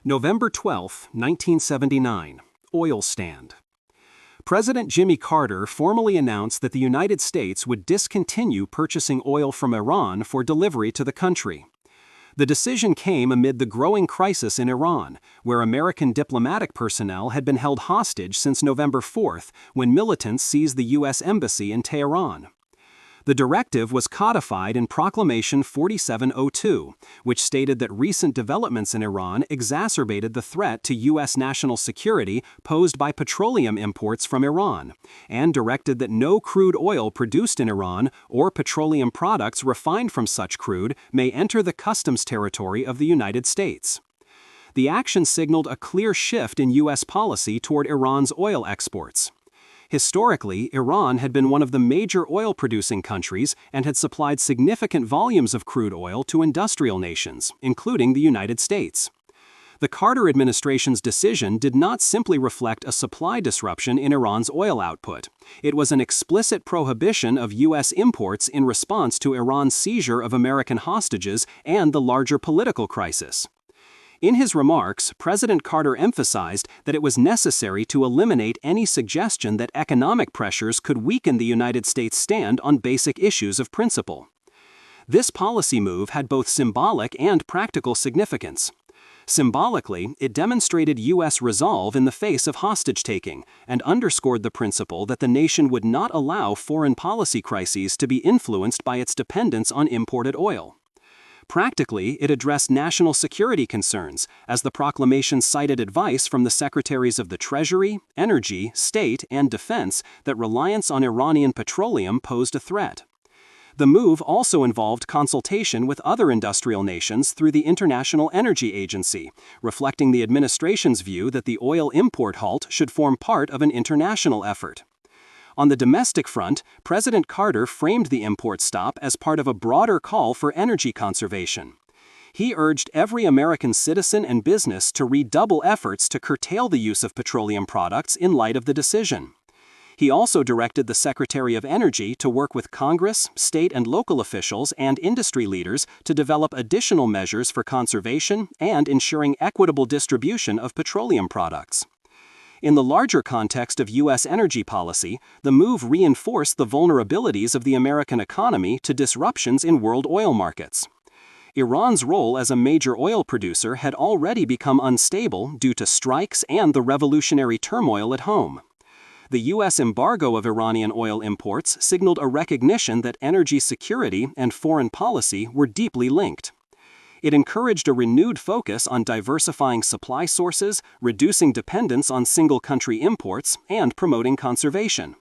November 12, 1979. Oil stand. President Jimmy Carter formally announced that the United States would discontinue purchasing oil from Iran for delivery to the country. The decision came amid the growing crisis in Iran, where American diplomatic personnel had been held hostage since November 4, when militants seized the U.S. Embassy in Tehran. The directive was codified in Proclamation 4702, which stated that recent developments in Iran exacerbated the threat to U.S. national security posed by petroleum imports from Iran, and directed that no crude oil produced in Iran or petroleum products refined from such crude may enter the customs territory of the United States. The action signaled a clear shift in U.S. policy toward Iran's oil exports. Historically, Iran had been one of the major oil-producing countries and had supplied significant volumes of crude oil to industrial nations, including the United States. The Carter administration's decision did not simply reflect a supply disruption in Iran's oil output. It was an explicit prohibition of U.S. imports in response to Iran's seizure of American hostages and the larger political crisis. In his remarks, President Carter emphasized that it was necessary to eliminate any suggestion that economic pressures could weaken the United States' stand on basic issues of principle. This policy move had both symbolic and practical significance. Symbolically, it demonstrated U.S. resolve in the face of hostage-taking and underscored the principle that the nation would not allow foreign policy crises to be influenced by its dependence on imported oil. Practically, it addressed national security concerns, as the proclamation cited advice from the Secretaries of the Treasury, Energy, State, and Defense that reliance on Iranian petroleum posed a threat. The move also involved consultation with other industrial nations through the International Energy Agency, reflecting the administration's view that the oil import halt should form part of an international effort. On the domestic front, President Carter framed the import stop as part of a broader call for energy conservation. He urged every American citizen and business to redouble efforts to curtail the use of petroleum products in light of the decision. He also directed the Secretary of Energy to work with Congress, state and local officials, and industry leaders to develop additional measures for conservation and ensuring equitable distribution of petroleum products. In the larger context of U.S. energy policy, the move reinforced the vulnerabilities of the American economy to disruptions in world oil markets. Iran's role as a major oil producer had already become unstable due to strikes and the revolutionary turmoil at home. The U.S. embargo of Iranian oil imports signaled a recognition that energy security and foreign policy were deeply linked. It encouraged a renewed focus on diversifying supply sources, reducing dependence on single-country imports, and promoting conservation.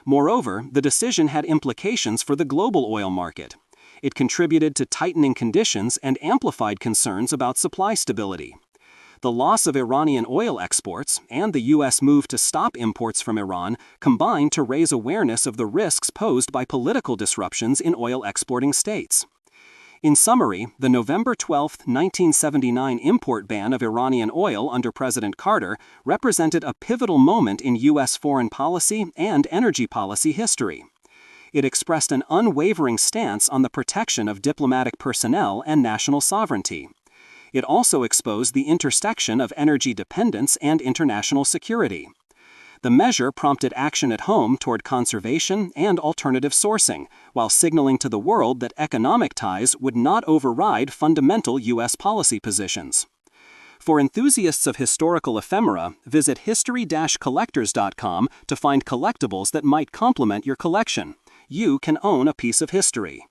Moreover, the decision had implications for the global oil market. It contributed to tightening conditions and amplified concerns about supply stability. The loss of Iranian oil exports and the U.S. move to stop imports from Iran combined to raise awareness of the risks posed by political disruptions in oil-exporting states. In summary, the November 12, 1979 import ban of Iranian oil under President Carter represented a pivotal moment in U.S. foreign policy and energy policy history. It expressed an unwavering stance on the protection of diplomatic personnel and national sovereignty. It also exposed the intersection of energy dependence and international security. The measure prompted action at home toward conservation and alternative sourcing, while signaling to the world that economic ties would not override fundamental U.S. policy positions. For enthusiasts of historical ephemera, visit history-collectors.com to find collectibles that might complement your collection. You can own a piece of history.